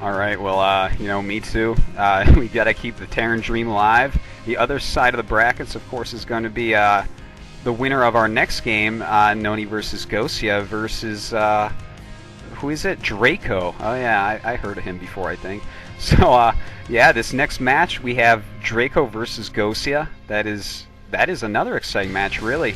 All right, well, me too. We got to keep the Terran dream alive. The other side of the brackets, of course, is going to be the winner of our next game, Noni versus GOsia versus, who is it? Draco. Oh, yeah, I heard of him before, I think. So, yeah, this next match, we have Draco versus GOsia. That is another exciting match, really.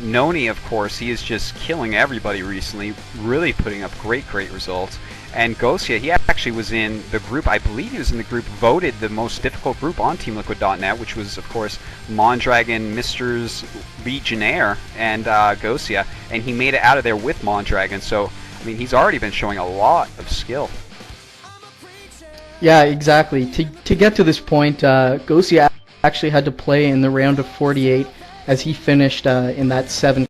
Noni, of course, he is just killing everybody recently, really putting up great results. And GOsia, he actually was in the group, I believe he was in the group voted the most difficult group on TeamLiquid.net, which was, of course, Mondragon, Misters, Legionnaire, and GOsia. And he made it out of there with Mondragon, so, I mean, he's already been showing a lot of skill. Yeah, exactly. To get to this point, GOsia actually had to play in the round of 48 as he finished in that 17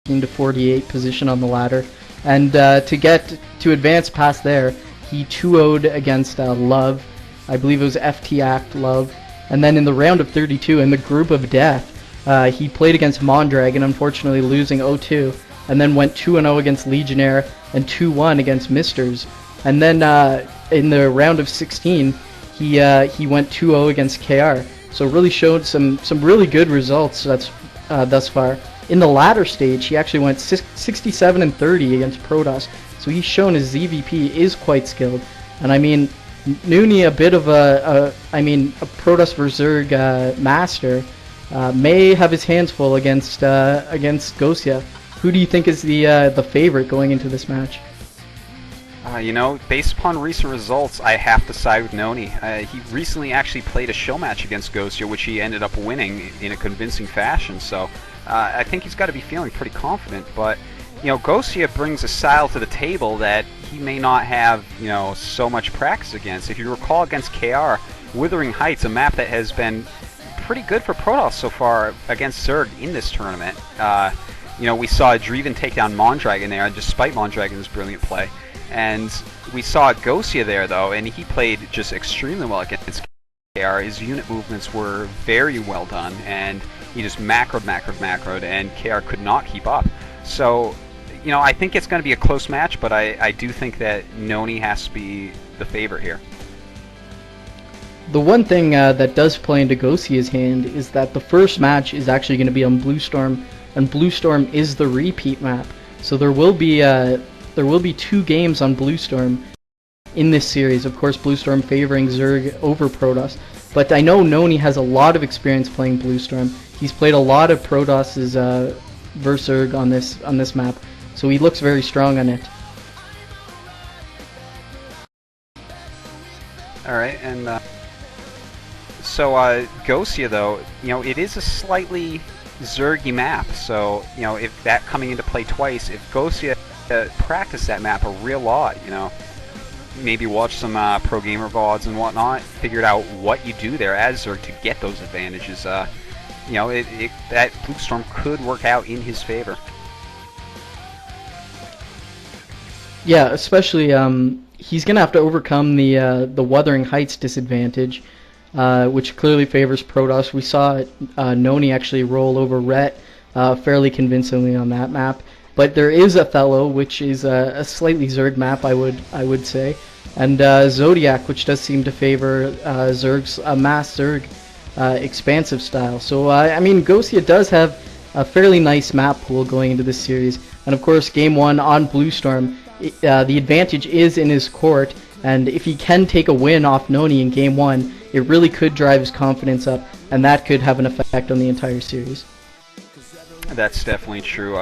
to 48 position on the ladder. And to advance past there, he 2-0'd against Love. I believe it was FT Act Love. And then in the round of 32, in the group of death, he played against Mondragon, unfortunately losing 0-2. And then went 2-0 against Legionnaire and 2-1 against Misters. And then in the round of 16, he went 2-0 against KR. So really showed some really good results thus far. In the latter stage, he actually went 67-30 against Protoss. So he's shown his ZVP is quite skilled. And I mean, Noni, a bit of a Protoss vs Zerg master, may have his hands full against GOsia. Who do you think is the favorite going into this match? Based upon recent results, I have to side with Noni. He recently actually played a show match against GOsia, which he ended up winning in a convincing fashion. So I think he's got to be feeling pretty confident. But GOsia brings a style to the table that he may not have so much practice against. If you recall, against KR, Wuthering Heights, a map that has been pretty good for Protoss so far against Zerg in this tournament. We saw Dreven take down Mondragon there, despite Mondragon's brilliant play. And we saw GOsia there, though, and he played just extremely well against KR. His unit movements were very well done, and he just macroed, and KR could not keep up. So, I think it's going to be a close match, but I do think that Noni has to be the favorite here. The one thing that does play into GOsia's hand is that the first match is actually going to be on Bluestorm, and Bluestorm is the repeat map. So there will be 2 games on Bluestorm in this series. Of course, Bluestorm favoring Zerg over Protoss. But I know Noni has a lot of experience playing Bluestorm. He's played a lot of Protoss's versus Zerg on this map, so he looks very strong on it. All right, and so GOsia, though, it is a slightly Zergy map. So if that coming into play twice, if GOsia practice that map a real lot, maybe watch some pro gamer VODs and whatnot, figured out what you do there as Zerg to get those advantages, that Bluestorm could work out in his favor. Yeah, especially he's gonna have to overcome the Wuthering Heights disadvantage, which clearly favors Protoss. We saw Noni actually roll over Ro8 fairly convincingly on that map. But there is Othello, which is a slightly Zerg map, I would say, and Zodiac, which does seem to favor Zerg's mass Zerg expansive style. So I mean, GOsia does have a fairly nice map pool going into this series, and of course, Game 1 on Bluestorm, the advantage is in his court, and if he can take a win off Noni in Game 1, it really could drive his confidence up, and that could have an effect on the entire series. That's definitely true.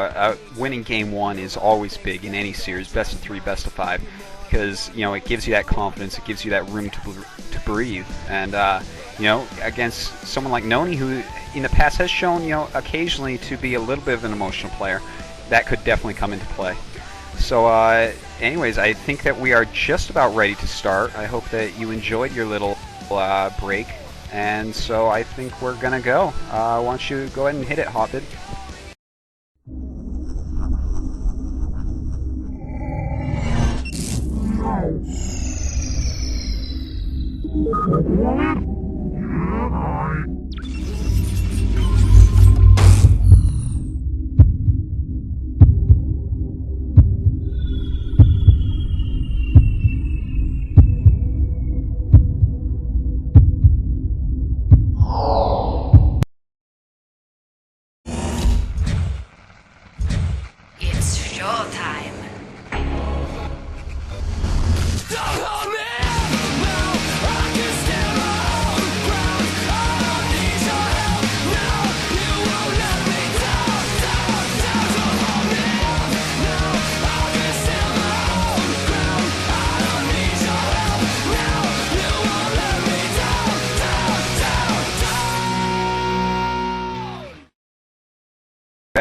Winning Game 1 is always big in any series, best of 3, best of 5, because it gives you that confidence, it gives you that room to breathe, and against someone like Noni, who in the past has shown occasionally to be a little bit of an emotional player, that could definitely come into play. So anyways, I think that we are just about ready to start. I hope that you enjoyed your little break, and so I think we're gonna go. Why don't you go ahead and hit it, Hotbid?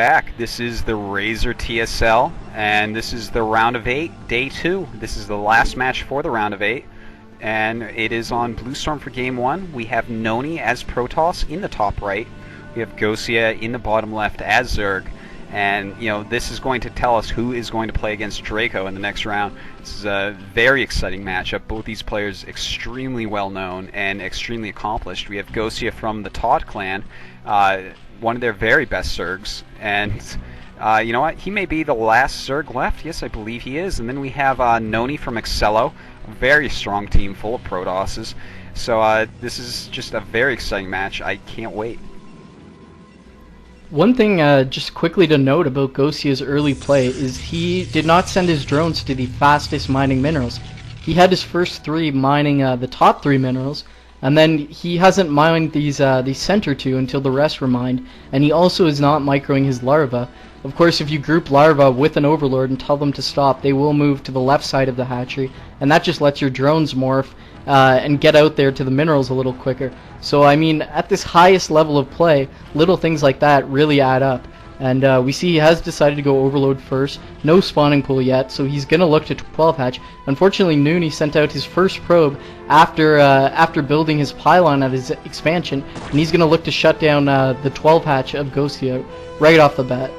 back. This is the Razer TSL, and this is the round of 8, day 2. This is the last match for the round of 8, and it is on Blue Storm for game 1. We have Noni as Protoss in the top right. We have GOsia in the bottom left as Zerg. And, you know, this is going to tell us who is going to play against Draco in the next round. This is a very exciting matchup. Both these players extremely well known and extremely accomplished. We have GOsia from the Todd clan, one of their very best Zergs. And, you know what? He may be the last Zerg left. Yes, I believe he is. And then we have Noni from Excello, a very strong team full of Protosses. So this is just a very exciting match. I can't wait. One thing just quickly to note about GOsia's early play is he did not send his drones to the fastest mining minerals. He had his first 3 mining the top 3 minerals, and then he hasn't mined these center 2 until the rest were mined, and he also is not microing his larva. Of course, if you group larva with an overlord and tell them to stop, they will move to the left side of the hatchery, and that just lets your drones morph and get out there to the minerals a little quicker. So I mean, at this highest level of play, little things like that really add up. And we see he has decided to go overload first. No spawning pool yet, so he's gonna look to 12 hatch. Unfortunately, Noni sent out his first probe after building his pylon at his expansion, and he's gonna look to shut down the 12 hatch of GOsia right off the bat.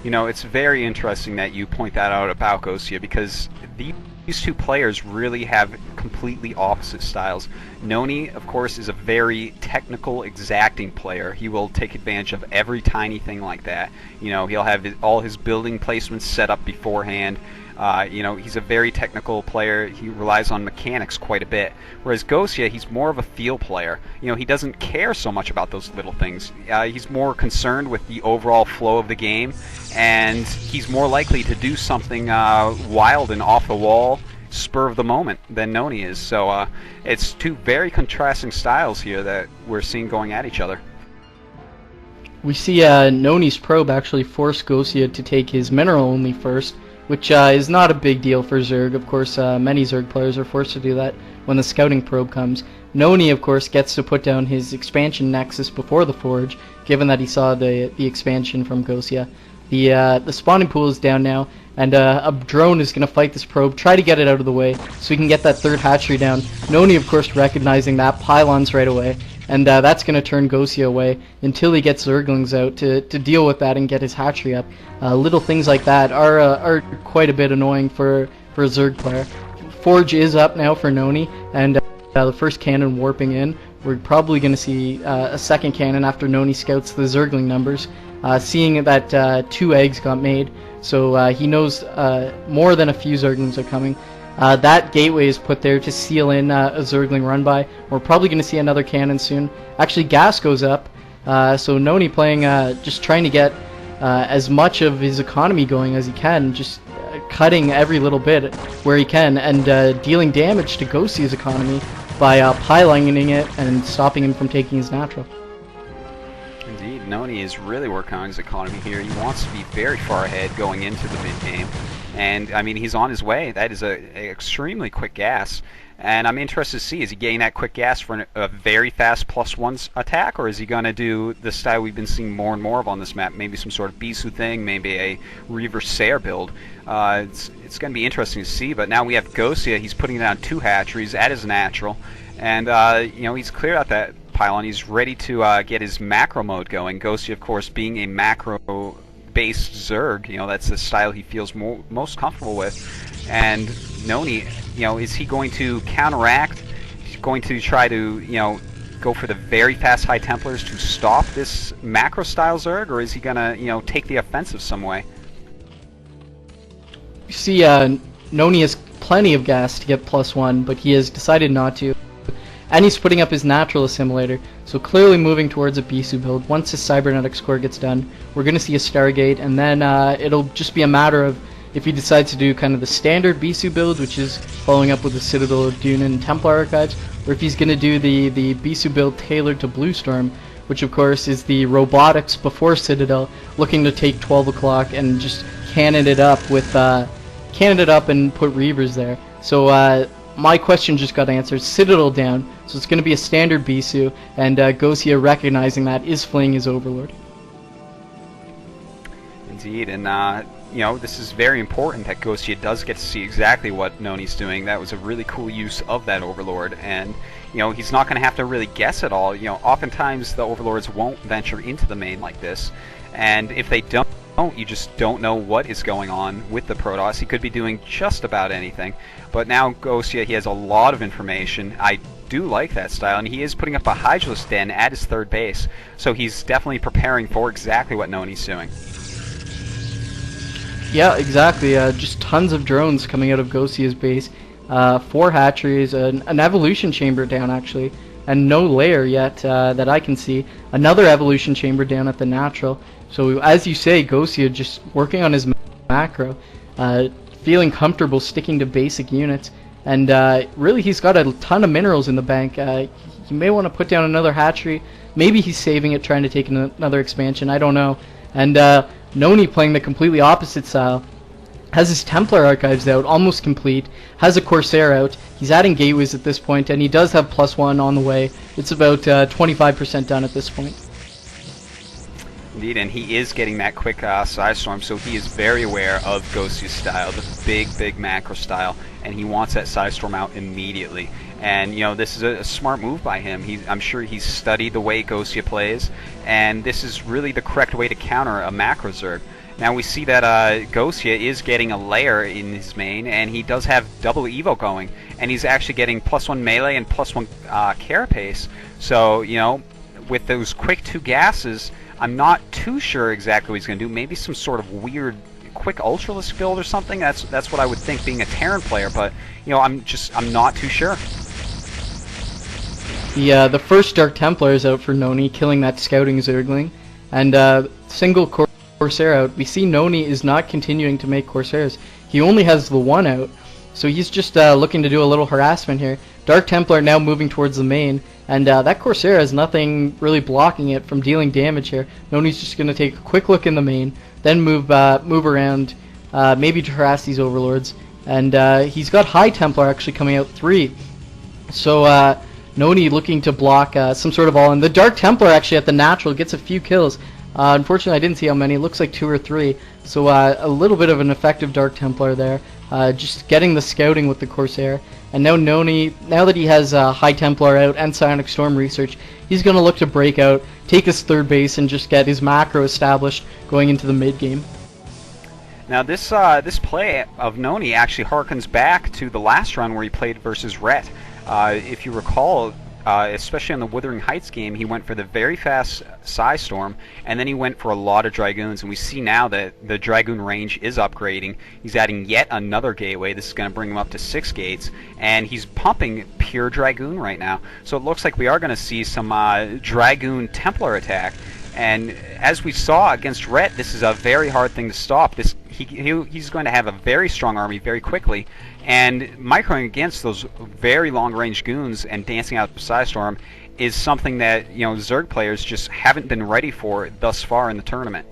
You know, it's very interesting that you point that out about GOsia, because these two players really have completely opposite styles. Noni, of course, is a very technical, exacting player. He will take advantage of every tiny thing like that. You know, he'll have all his building placements set up beforehand. You know, he's a very technical player. He relies on mechanics quite a bit. Whereas GOsia, he's more of a feel player. You know, he doesn't care so much about those little things. He's more concerned with the overall flow of the game, and he's more likely to do something wild and off the wall, spur of the moment, than Noni is. So it's two very contrasting styles here that we're seeing going at each other. We see Noni's probe actually force GOsia to take his mineral only first, which is not a big deal for Zerg. Of course, many Zerg players are forced to do that when the scouting probe comes. Noni, of course, gets to put down his expansion nexus before the forge, given that he saw the expansion from GOsia. The spawning pool is down now, and a drone is going to fight this probe, try to get it out of the way, so he can get that third hatchery down. Noni, of course, recognizing that, pylons right away, and that's going to turn GOsia away until he gets Zerglings out to deal with that and get his hatchery up. Little things like that are quite a bit annoying for a Zerg player. Forge is up now for Noni, and the first cannon warping in. We're probably going to see a second cannon after Noni scouts the Zergling numbers, seeing that 2 eggs got made, so he knows more than a few Zerglings are coming. That gateway is put there to seal in a Zergling run by. We're probably going to see another cannon soon. Actually, gas goes up, so Noni playing, just trying to get as much of his economy going as he can, just cutting every little bit where he can, and dealing damage to GOsia's economy by pyloning it and stopping him from taking his natural. Indeed, Noni is really working on his economy here. He wants to be very far ahead going into the mid-game. And, I mean, he's on his way. That is a extremely quick gas. And I'm interested to see, is he getting that quick gas for a very fast +1 attack, or is he going to do the style we've been seeing more and more of on this map? Maybe some sort of Bisu thing, maybe a Reaver Sayer build. It's going to be interesting to see, but now we have GOsia. He's putting down 2 hatcheries at his natural. And, you know, he's cleared out that pylon. He's ready to get his macro mode going. GOsia, of course, being a macro-based Zerg, you know, that's the style he feels most comfortable with. And Noni, you know, is he going to counteract? He's going to try to, you know, go for the very fast High Templars to stop this macro-style Zerg, or is he going to, you know, take the offensive some way? You see, Noni has plenty of gas to get +1, but he has decided not to. And he's putting up his natural assimilator, so clearly moving towards a Bisu build. Once his cybernetics core gets done, we're going to see a Stargate, and then it'll just be a matter of if he decides to do kind of the standard Bisu build, which is following up with the Citadel of Dune and Templar Archives, or if he's going to do the Bisu build tailored to Blue Storm, which of course is the robotics before Citadel, looking to take 12 o'clock and just cannon it up and put Reavers there. So my question just got answered. Citadel down, so it's going to be a standard Bisu, and GOsia recognizing that is fleeing his Overlord. Indeed, and you know, this is very important that GOsia does get to see exactly what Noni's doing. That was a really cool use of that Overlord, and you know, he's not going to have to really guess at all. You know, oftentimes the Overlords won't venture into the main like this, and if they don't, you just don't know what is going on with the Protoss. He could be doing just about anything, but now GOsia, he has a lot of information. I do like that style, and he is putting up a Hydralisk Den at his third base, so he's definitely preparing for exactly what Noni's doing. Yeah, exactly. Just tons of drones coming out of GOsia's base. 4 hatcheries, an evolution chamber down actually, and no layer yet that I can see. Another evolution chamber down at the natural. So as you say, GOsia just working on his macro, feeling comfortable sticking to basic units, and really he's got a ton of minerals in the bank. He may want to put down another hatchery. Maybe he's saving it, trying to take another expansion. I don't know. And Noni playing the completely opposite style. Has his Templar archives out, almost complete. Has a Corsair out. He's adding gateways at this point, and he does have +1 on the way. It's about 25% done at this point. Indeed, and he is getting that quick Psystorm, so he is very aware of GOsia's style, the big macro style, and he wants that Psystorm out immediately. And you know, this is a smart move by him. I'm sure he's studied the way GOsia plays, and this is really the correct way to counter a macro Zerg. Now we see that GOsia is getting a layer in his main, and he does have double Evo going, and he's actually getting +1 melee and +1 carapace. So, you know, with those quick 2 gases, I'm not too sure exactly what he's going to do. Maybe some sort of weird quick Ultralisk build or something. That's what I would think, being a Terran player, but you know, I'm not too sure. The first Dark Templar is out for Noni, killing that scouting Zergling, and single Corsair out. We see Noni is not continuing to make Corsairs. He only has the 1 out, so he's just looking to do a little harassment here. Dark Templar now moving towards the main, and that Corsair has nothing really blocking it from dealing damage here. Noni's just going to take a quick look in the main, then move around, maybe to harass these Overlords, and he's got High Templar actually coming out 3. So Noni looking to block some sort of all-in. The Dark Templar actually at the natural gets a few kills. Unfortunately, I didn't see how many. It looks like 2 or 3. So a little bit of an effective Dark Templar there. Just getting the scouting with the Corsair. And now Noni, now that he has High Templar out and Psionic Storm research, he's going to look to break out, take his third base, and just get his macro established going into the mid-game. Now this play of Noni actually harkens back to the last run where he played versus Ret. If you recall, especially on the Wuthering Heights game, he went for the very fast Psystorm, and then he went for a lot of Dragoons, and we see now that the Dragoon range is upgrading. He's adding yet another gateway. This is going to bring him up to 6 gates, and he's pumping pure Dragoon right now. So it looks like we are going to see some Dragoon Templar attack, and as we saw against Ret, this is a very hard thing to stop. He's going to have a very strong army very quickly, and microing against those very long-range goons and dancing out the Psystorm is something that, you know, Zerg players just haven't been ready for thus far in the tournament.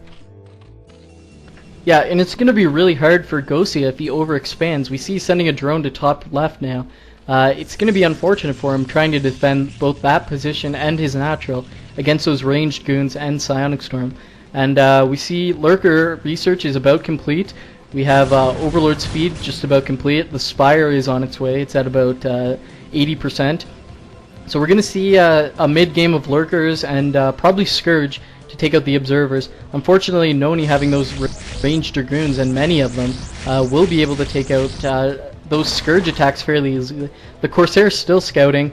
Yeah, and it's going to be really hard for GOsia if he overexpands. We see he's sending a drone to top left now. It's going to be unfortunate for him trying to defend both that position and his natural against those ranged goons and Psionic Storm. And we see Lurker research is about complete. We have Overlord speed just about complete. The Spire is on its way. It's at about 80%. So we're going to see a mid-game of Lurkers and probably Scourge to take out the Observers. Unfortunately, Noni having those ranged Dragoons, and many of them, will be able to take out those Scourge attacks fairly easily. The Corsair is still scouting,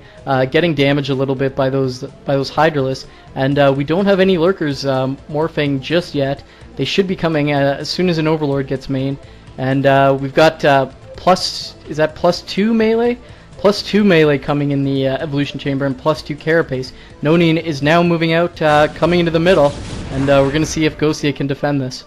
getting damaged a little bit by those Hydralisks, and we don't have any Lurkers morphing just yet. They should be coming as soon as an Overlord gets main, and we've got +2 melee? +2 melee coming in the evolution chamber, and +2 carapace. Noni is now moving out, coming into the middle, and we're going to see if GOsia can defend this.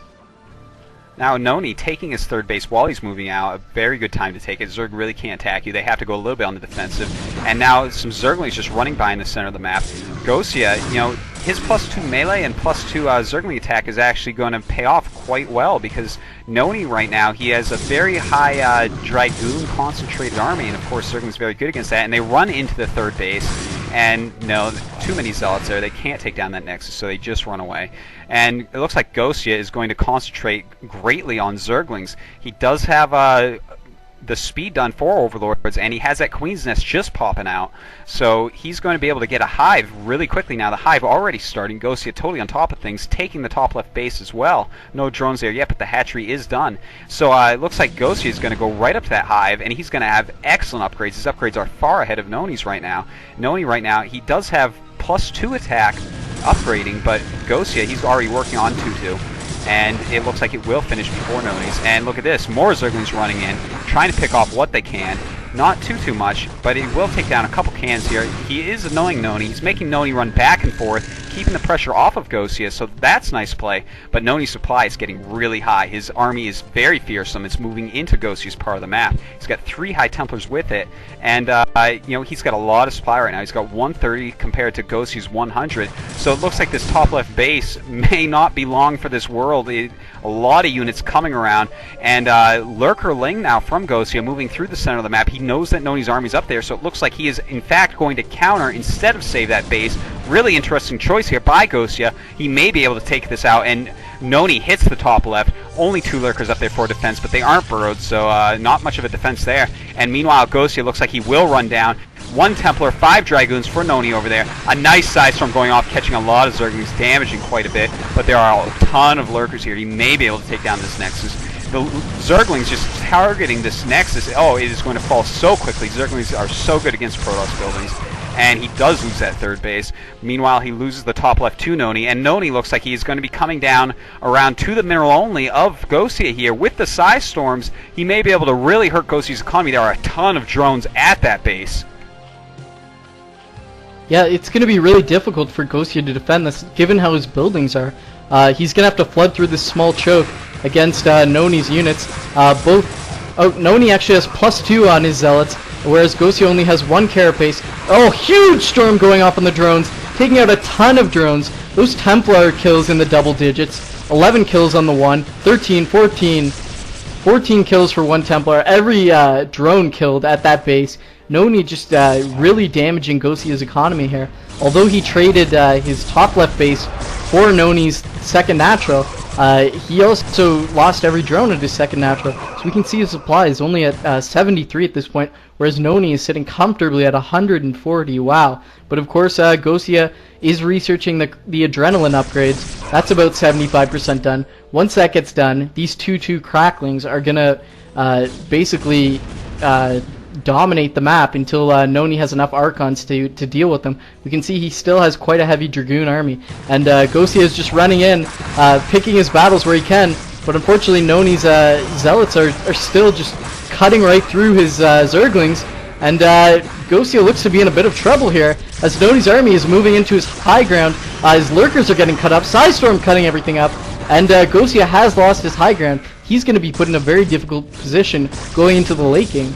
Now Noni taking his third base while he's moving out, a very good time to take it. Zerg really can't attack you. They have to go a little bit on the defensive. And now some Zerglings just running by in the center of the map. GOsia, you know, his +2 melee and +2 Zergling attack is actually going to pay off quite well, because Noni right now, he has a very high Dragoon concentrated army, and of course Zergling's very good against that, and they run into the third base. and no, too many Zealots there. They can't take down that Nexus, so they just run away. And it looks like GOsia is going to concentrate greatly on Zerglings. He does have the speed done for Overlords, and he has that Queen's Nest just popping out, so he's going to be able to get a Hive really quickly now. The Hive already starting, GOsia totally on top of things, taking the top left base as well. No drones there yet, but the hatchery is done. So it looks like GOsia is going to go right up to that Hive, and he's going to have excellent upgrades. His upgrades are far ahead of Noni's right now. Noni right now, he does have +2 attack upgrading, but GOsia, he's already working on 2-2. And it looks like it will finish before Noni's. And look at this, more Zerglings running in, trying to pick off what they can. Not too much, but he will take down a couple cans here. He is annoying Noni. He's making Noni run back and forth, keeping the pressure off of GOsia, so that's nice play. But Noni's supply is getting really high. His army is very fearsome. It's moving into GOsia's part of the map. He's got 3 High Templars with it, and you know, he's got a lot of supply right now. He's got 130 compared to GOsia's 100, so it looks like this top left base may not be long for this world. A lot of units coming around, and Lurker Ling now from GOsia moving through the center of the map. He knows that Noni's army's up there, so it looks like he is in fact going to counter instead of save that base. Really interesting choice here by GOsia. He may be able to take this out, and Noni hits the top left. Only 2 Lurkers up there for defense, but they aren't burrowed, so not much of a defense there. And meanwhile, GOsia looks like he will run down. 1 Templar, 5 Dragoons for Noni over there. A nice side storm going off, catching a lot of Zerglings, damaging quite a bit, but there are a ton of Lurkers here. He may be able to take down this Nexus. The Zerglings just targeting this Nexus. Oh, it is going to fall so quickly. Zerglings are so good against Protoss buildings. And he does lose that third base. Meanwhile, he loses the top left to Noni, and Noni looks like he's going to be coming down around to the mineral only of GOsia here. With the size storms, he may be able to really hurt GOsia's economy. There are a ton of drones at that base. Yeah, it's going to be really difficult for GOsia to defend this, given how his buildings are. He's going to have to flood through this small choke against Noni's units. Noni actually has +2 on his Zealots, whereas GOsia only has 1 Carapace. Oh, huge storm going off on the drones, taking out a ton of drones. Those Templar kills in the double digits. 11 kills on the 1, 13, 14 kills for 1 Templar. Every drone killed at that base. Noni just really damaging GOsia's economy here. Although he traded his top left base for Noni's second natural, he also lost every drone at his second natural. So we can see his supply is only at 73 at this point, whereas Noni is sitting comfortably at 140. Wow. But of course, GOsia is researching the adrenaline upgrades. That's about 75% done. Once that gets done, these 2-2 cracklings are going to basically dominate the map until Noni has enough Archons to deal with them. We can see he still has quite a heavy Dragoon army, and GOsia is just running in, picking his battles where he can, but unfortunately Noni's Zealots are still just cutting right through his Zerglings, and GOsia looks to be in a bit of trouble here, as Noni's army is moving into his high ground. His Lurkers are getting cut up, Psystorm cutting everything up, and GOsia has lost his high ground. He's going to be put in a very difficult position going into the late game.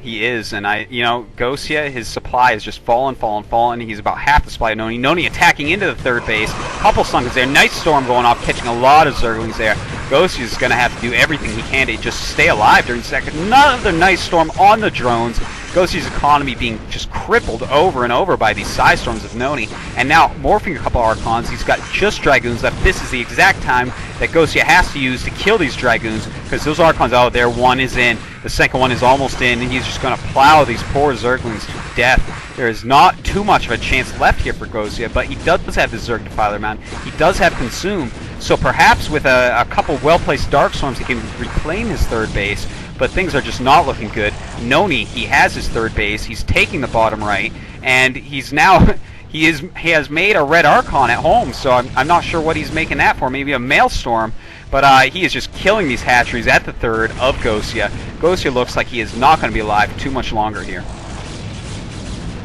He is, and GOsia, his supply has just fallen. He's about half the supply of Noni. Noni attacking into the third base. Couple Slunkers there. Nice storm going off, catching a lot of Zerglings there. GOsia's going to have to do everything he can to just stay alive during the second. Another nice storm on the drones. GOsia's economy being just crippled over and over by these size storms of Noni. And now, morphing a couple Archons, he's got just Dragoons left. This is the exact time that GOsia has to use to kill these Dragoons, because those Archons, oh, there, one is in. The second one is almost in, and he's just going to plow these poor Zerglings to death. There is not too much of a chance left here for GOsia, but he does have his Zerg Defiler mount. He does have Consume, so perhaps with a couple well-placed Dark Storms he can reclaim his third base, but things are just not looking good. Noni, he has his third base, he's taking the bottom right, and he's now... He has made a red Archon at home, so I'm not sure what he's making that for. Maybe a Maelstrom, but he is just killing these hatcheries at the third of GOsia. GOsia looks like he is not going to be alive too much longer here.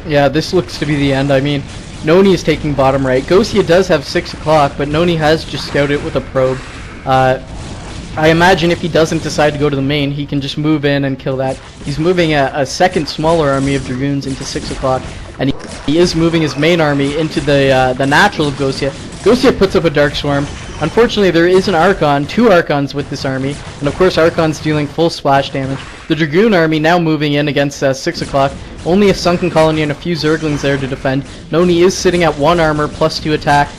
Yeah, this looks to be the end. I mean, Noni is taking bottom right. GOsia does have 6 o'clock, but Noni has just scouted with a probe. I imagine if he doesn't decide to go to the main, he can just move in and kill that. He's moving a second smaller army of Dragoons into 6 o'clock, and he is moving his main army into the natural of GOsia. GOsia puts up a Dark Swarm, Unfortunately, there is an Archon, 2 Archons with this army, and of course Archon's dealing full splash damage. The Dragoon army now moving in against 6 o'clock. Only a Sunken Colony and a few Zerglings there to defend. Noni is sitting at 1 armor plus 2 attack.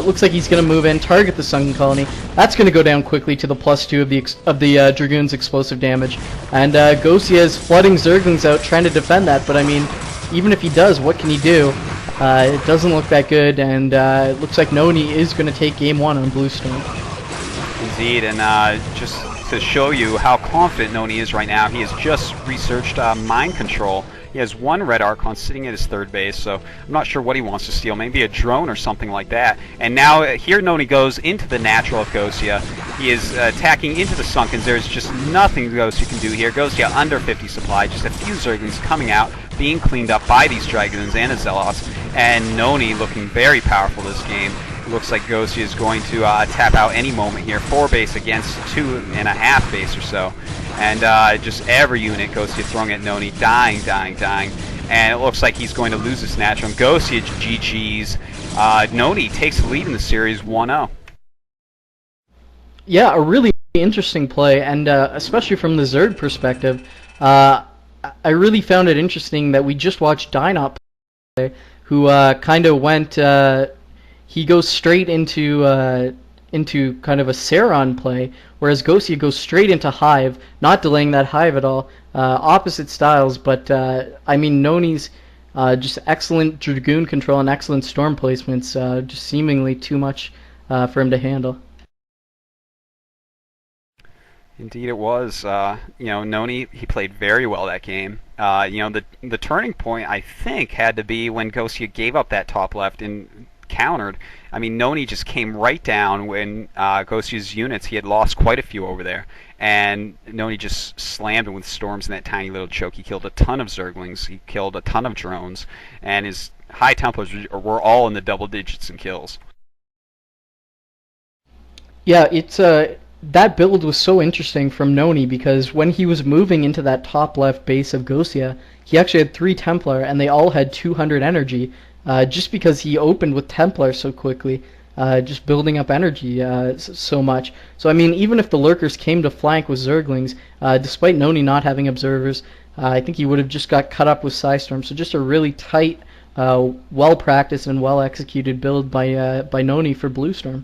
Looks like he's going to move in, target the Sunken Colony. That's going to go down quickly to the +2 of the Dragoon's explosive damage. And GOsia is flooding Zerglings out, trying to defend that, but I mean, even if he does, what can he do? It doesn't look that good, and it looks like Noni is going to take game 1 on Bluestone. Indeed, and just to show you how confident Noni is right now, he has just researched mind control. He has 1 red Archon sitting at his 3rd base, so I'm not sure what he wants to steal. Maybe a drone or something like that. And now here Noni goes into the natural of GOsia. He is attacking into the Sunkens. There's just nothing GOsia can do here. GOsia under 50 supply, just a few Zerglings coming out, being cleaned up by these Dragoons and a Zealots. And Noni looking very powerful this game. It looks like GOsia is going to tap out any moment here. 4 base against 2.5 base or so. And just every unit GOsia throwing at Noni, dying. And it looks like he's going to lose this natural. And GOsia GG's. Noni takes the lead in the series 1-0. Yeah, a really interesting play, and especially from the Zerg perspective. I really found it interesting that we just watched Dynop play, who kind of went... he goes straight into kind of a Saron play, whereas GOsia goes straight into Hive, not delaying that Hive at all. Opposite styles, but I mean, Noni's just excellent Dragoon control and excellent Storm placements, just seemingly too much for him to handle. Indeed it was. You know, Noni, he played very well that game. You know, the turning point, I think, had to be when GOsia gave up that top left and countered. I mean, Noni just came right down when GOsia's units, he had lost quite a few over there. And Noni just slammed him with storms in that tiny little choke. He killed a ton of Zerglings. He killed a ton of drones. And his High Templars were all in the double digits in kills. Yeah, it's... that build was so interesting from Noni because when he was moving into that top left base of GOsia, he actually had 3 Templar and they all had 200 energy, just because he opened with Templar so quickly, just building up energy so much. So I mean, even if the Lurkers came to flank with Zerglings, despite Noni not having observers, I think he would have just got cut up with Psystorm. So just a really tight, well-practiced and well-executed build by Noni for Bluestorm.